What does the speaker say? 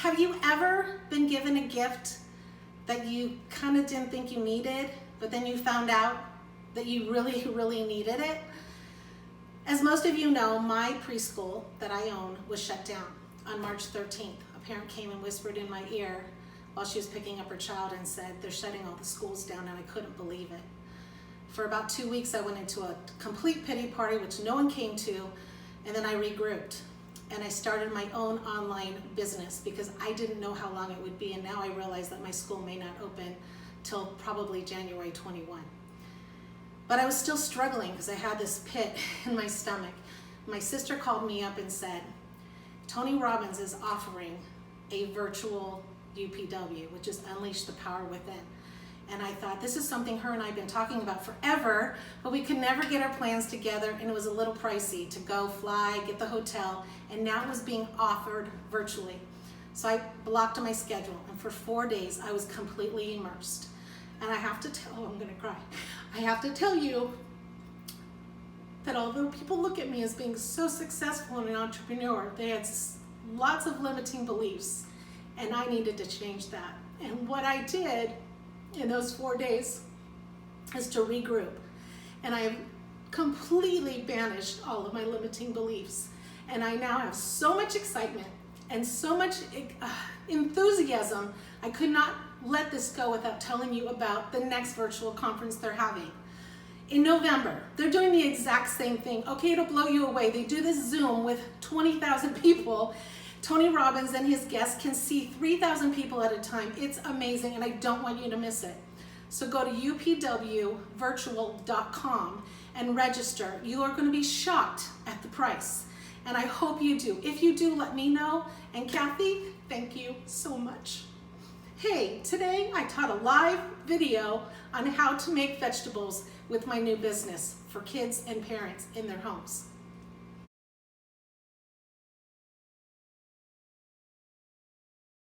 Have you ever been given a gift that you kind of didn't think you needed, but then you found out that you really, really needed it? As most of you know, my preschool that I own was shut down on March 13th. A parent came and whispered in my ear while she was picking up her child and said, they're shutting all the schools down, and I couldn't believe it. For about 2 weeks, I went into a complete pity party, which no one came to, and then I regrouped. And I started my own online business because I didn't know how long it would be, and now I realize that my school may not open till probably January 21. But I was still struggling because I had this pit in my stomach. My sister called me up and said, Tony Robbins is offering a virtual UPW, which is Unleash the Power Within. And I thought, this is something her and I have been talking about forever, but we could never get our plans together, and it was a little pricey to go fly, get the hotel, and now it was being offered virtually. So I blocked my schedule, and for 4 days I was completely immersed. And I have to tell, oh, I'm gonna cry. I have to tell you that although people look at me as being so successful and an entrepreneur, they had lots of limiting beliefs, and I needed to change that. And what I did in those 4 days is to regroup. And I have completely banished all of my limiting beliefs. And I now have so much excitement and so much enthusiasm. I could not let this go without telling you about the next virtual conference they're having. In November, they're doing the exact same thing. Okay, it'll blow you away. They do this Zoom with 20,000 people. Tony Robbins and his guests can see 3,000 people at a time. It's amazing, and I don't want you to miss it. So go to UPWVirtual.com and register. You are going to be shocked at the price, and I hope you do. If you do, let me know. And Kathy, thank you so much. Hey, today I taught a live video on how to make vegetables with my new business for kids and parents in their homes.